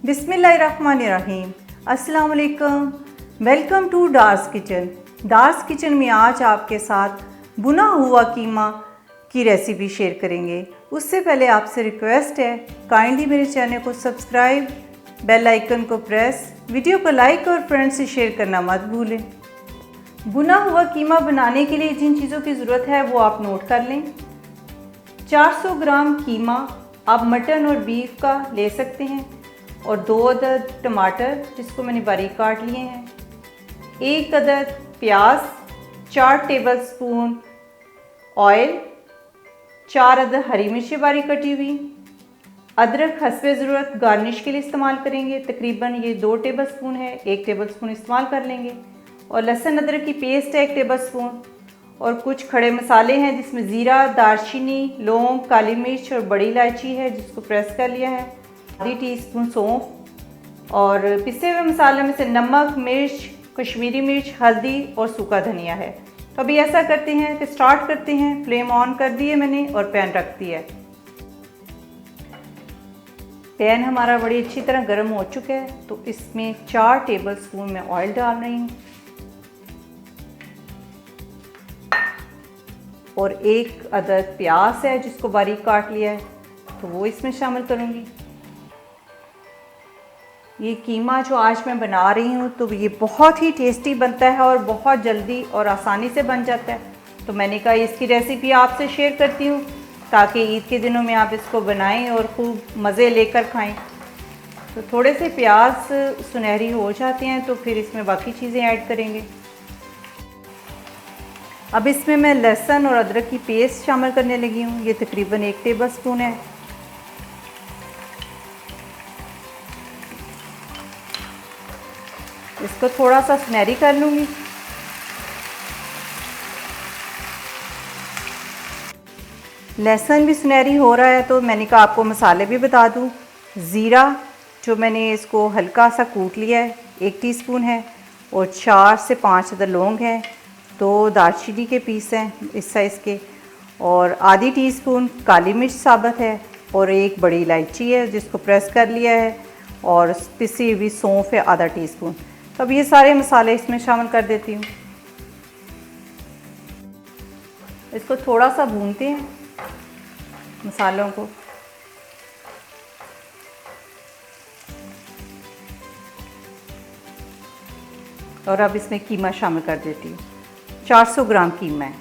बिस्मिल्लाहिर्रहमानिर्रहीम। अस्सलाम वालेकुम। वेलकम टू डार्स किचन। डार्स किचन में आज आपके साथ भुना हुआ कीमा की रेसिपी शेयर करेंगे। उससे पहले आपसे रिक्वेस्ट है, काइंडली मेरे चैनल को सब्सक्राइब, बेल आइकन को प्रेस, वीडियो को लाइक और फ्रेंड्स से शेयर करना मत भूलें। भुना हुआ कीमा बनाने के लिए जिन चीज़ों की ज़रूरत है वो आप नोट कर लें। 400 ग्राम कीमा आप मटन और बीफ का ले सकते हैं, और 2 अदद टमाटर जिसको मैंने बारीक काट लिए हैं, 1 अदद प्याज, 4 टेबलस्पून ऑयल, 4 अदद हरी मिर्ची बारीक कटी हुई, अदरक हस्बे ज़रूरत गार्निश के लिए इस्तेमाल करेंगे, तकरीबन ये 2 टेबलस्पून है, 1 टेबलस्पून इस्तेमाल कर लेंगे, और लहसुन अदरक की पेस्ट है 1 टेबलस्पून, और कुछ खड़े मसाले हैं जिसमें ज़ीरा, दालचीनी, लौंग, काली मिर्च और बड़ी इलायची है जिसको प्रेस कर लिया है, आधी टीस्पून सौंफ, और पिसे हुए मसाले में से नमक, मिर्च, कश्मीरी मिर्च, हल्दी और सूखा धनिया है। तो अभी ऐसा करते हैं कि स्टार्ट करते हैं। फ्लेम ऑन कर दिए मैंने और पैन रख दिया है। पैन हमारा बड़ी अच्छी तरह गर्म हो चुका है, तो इसमें 4 टेबलस्पून मैं ऑयल डाल रही हूँ और 1 अदद प्याज है जिसको बारीक काट लिया है तो वो इसमें शामिल करूँगी। ये कीमा जो आज मैं बना रही हूँ तो ये बहुत ही टेस्टी बनता है और बहुत जल्दी और आसानी से बन जाता है, तो मैंने कहा इसकी रेसिपी आपसे शेयर करती हूँ ताकि ईद के दिनों में आप इसको बनाएं और खूब मज़े लेकर खाएं। तो थोड़े से प्याज सुनहरी हो जाते हैं तो फिर इसमें बाकी चीज़ें ऐड करेंगे। अब इसमें मैं लहसुन और अदरक की पेस्ट शामिल करने लगी हूँ। ये तकरीबन 1 टेबलस्पून है। इसको थोड़ा सा सुनहरी कर लूँगी। लहसुन भी सुनहरी हो रहा है तो मैंने कहा आपको मसाले भी बता दूँ। ज़ीरा जो मैंने इसको हल्का सा कूट लिया है 1 टीस्पून है, और 4 से 5 अदद लौंग हैं, 2 दालचीनी के पीस हैं इस साइज़ के, और आधी टीस्पून काली मिर्च साबुत है, और 1 बड़ी इलायची है जिसको प्रेस कर लिया है, और पिसी हुई सौंफ है आधा टीस्पून। तो अब ये सारे मसाले इसमें शामिल कर देती हूँ। इसको थोड़ा सा भूनते हैं मसालों को। और अब इसमें कीमा शामिल कर देती हूँ। 400 ग्राम कीमा है।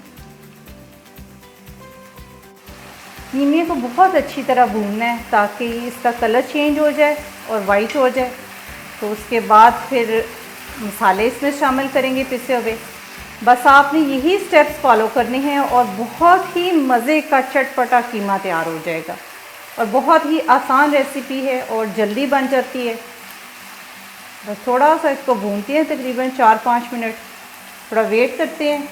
कीमे को बहुत अच्छी तरह भूनना है ताकि इसका कलर चेंज हो जाए और वाइट हो जाए। तो उसके बाद फिर मसाले इसमें शामिल करेंगे पिसे हुए। बस आपने यही स्टेप्स फॉलो करने हैं और बहुत ही मज़े का चटपटा कीमा तैयार हो जाएगा, और बहुत ही आसान रेसिपी है और जल्दी बन जाती है। बस थोड़ा सा इसको भूनते हैं, तकरीबन 4-5 मिनट, थोड़ा वेट करते हैं।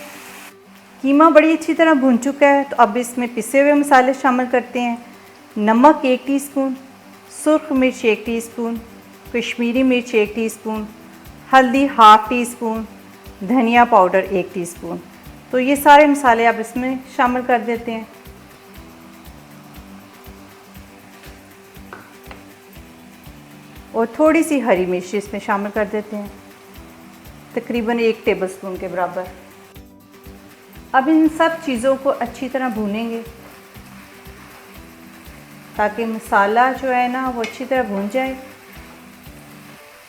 कीमा बड़ी अच्छी तरह भून चुका है, तो अब इसमें पिसे हुए मसाले शामिल करते हैं। नमक 1 टीस्पून, सुर्ख मिर्च 1 टीस्पून, कश्मीरी मिर्च 1 टीस्पून, हल्दी ½ टीस्पून, धनिया पाउडर 1 टीस्पून। तो ये सारे मसाले आप इसमें शामिल कर देते हैं। और थोड़ी सी हरी मिर्च इसमें शामिल कर देते हैं, तकरीबन 1 टेबलस्पून के बराबर। अब इन सब चीज़ों को अच्छी तरह भूनेंगे ताकि मसाला जो है ना वो अच्छी तरह भून जाए,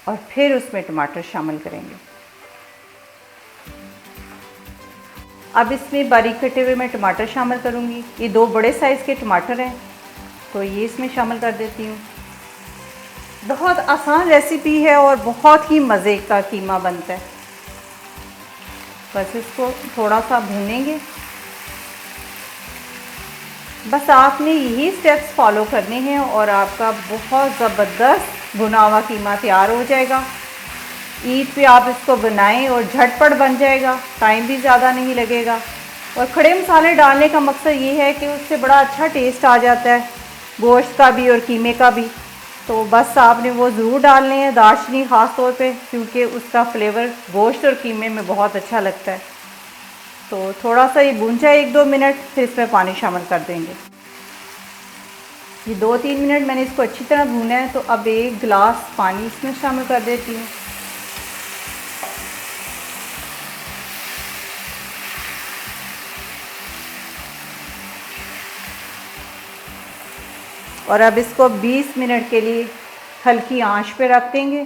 और फिर उसमें टमाटर शामिल करेंगे। अब इसमें बारीक कटे हुए मैं टमाटर शामिल करूँगी। ये 2 बड़े साइज़ के टमाटर हैं तो ये इसमें शामिल कर देती हूँ। बहुत आसान रेसिपी है और बहुत ही मज़े का कीमा बनता है। बस इसको थोड़ा सा भूनेंगे। बस आपने यही स्टेप्स फॉलो करने हैं और आपका बहुत ज़बरदस्त भुना हुआ कीमा तैयार हो जाएगा। ईद पे आप इसको बनाएं और झटपट बन जाएगा, टाइम भी ज़्यादा नहीं लगेगा। और खड़े मसाले डालने का मकसद ये है कि उससे बड़ा अच्छा टेस्ट आ जाता है, गोश्त का भी और कीमे का भी। तो बस आपने वो ज़रूर डालने हैं, दालचीनी ख़ास तौर पे, क्योंकि उसका फ्लेवर गोश्त और कीमे में बहुत अच्छा लगता है। तो थोड़ा सा ये भून जाए 1-2 मिनट, फिर इसमें पानी शामिल कर देंगे। ये 2-3 मिनट मैंने इसको अच्छी तरह भूना है। तो अब 1 गिलास पानी इसमें शामिल कर देती हूँ। और अब इसको 20 मिनट के लिए हल्की आंच पे रख देंगे।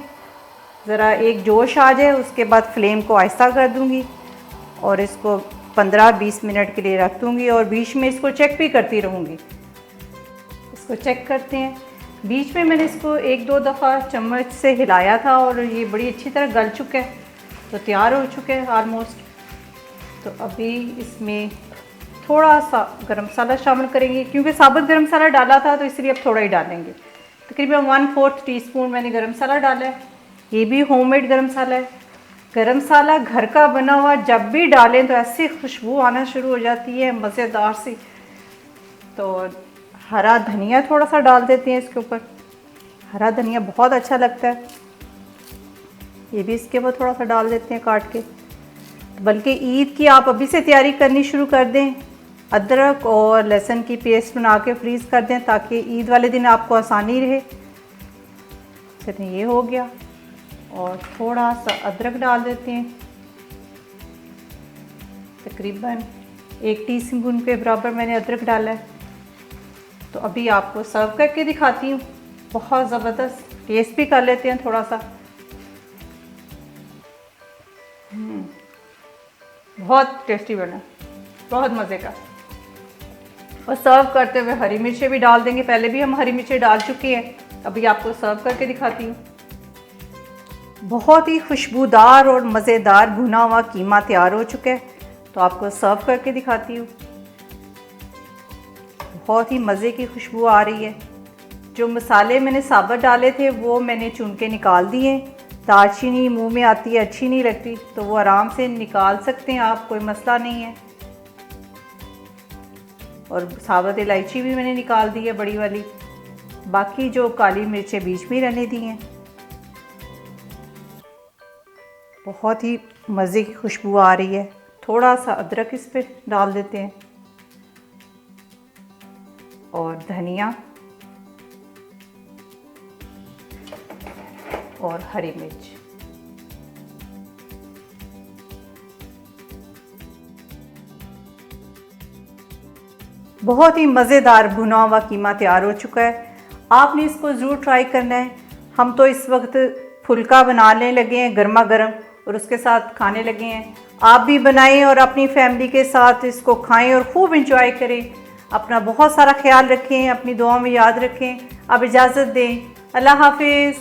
ज़रा एक जोश आ जाए, उसके बाद फ्लेम को आहिस्ता कर दूंगी और इसको 15-20 मिनट के लिए रख दूंगी और बीच में इसको चेक भी करती रहूँगी। इसको चेक करते हैं। बीच में मैंने इसको 1-2 दफ़ा चम्मच से हिलाया था और ये बड़ी अच्छी तरह गल चुका है, तो तैयार हो चुके हैं ऑलमोस्ट। तो अभी इसमें थोड़ा सा गरम मसाला शामिल करेंगे, क्योंकि साबुत गरम मसाला डाला था तो इसलिए अब थोड़ा ही डालेंगे। तकरीबन 1/4 टीस्पून मैंने गरम मसाला डाला है। ये भी होममेड गरम मसाला है। गरम मसाला घर का बना हुआ जब भी डालें तो ऐसी खुशबू आना शुरू हो जाती है मज़ेदार सी। तो हरा धनिया थोड़ा सा डाल देते हैं इसके ऊपर। हरा धनिया बहुत अच्छा लगता है, ये भी इसके ऊपर थोड़ा सा डाल देते हैं काट के। बल्कि ईद की आप अभी से तैयारी करनी शुरू कर दें। अदरक और लहसुन की पेस्ट बना के फ्रीज़ कर दें ताकि ईद वाले दिन आपको आसानी रहे। चलिए ये हो गया। और थोड़ा सा अदरक डाल देते हैं, तकरीबन 1 टीस्पून के बराबर मैंने अदरक डाला है। तो अभी आपको सर्व करके दिखाती हूँ। बहुत ज़बरदस्त, टेस्ट भी कर लेते हैं थोड़ा सा। बहुत टेस्टी बना, बहुत मज़े का। और सर्व करते हुए हरी मिर्चें भी डाल देंगे। पहले भी हम हरी मिर्चें डाल चुके हैं, अभी आपको सर्व करके दिखाती हूँ। बहुत ही खुशबूदार और मज़ेदार भुना हुआ कीमा तैयार हो चुका है, तो आपको सर्व करके दिखाती हूँ। बहुत ही मज़े की खुशबू आ रही है। जो मसाले मैंने साबुत डाले थे वो मैंने चुन के निकाल दिए। दालचीनी मुंह में आती है, अच्छी नहीं लगती, तो वो आराम से निकाल सकते हैं आप, कोई मसला नहीं है। और साबुत इलायची भी मैंने निकाल दी है, बड़ी वाली। बाकी जो काली मिर्चें बीच में रहने दी हैं। बहुत ही मज़े की खुशबू आ रही है। थोड़ा सा अदरक इस पे डाल देते हैं और धनिया और हरी मिर्च। बहुत ही मज़ेदार भुना हुआ कीमा तैयार हो चुका है। आपने इसको ज़रूर ट्राई करना है। हम तो इस वक्त फुल्का बनाने लगे हैं गर्मा गर्म और उसके साथ खाने लगे हैं। आप भी बनाएं और अपनी फैमिली के साथ इसको खाएं और खूब इंजॉय करें। अपना बहुत सारा ख्याल रखें, अपनी दुआ में याद रखें। अब इजाज़त दें। अल्लाह हाफिज़।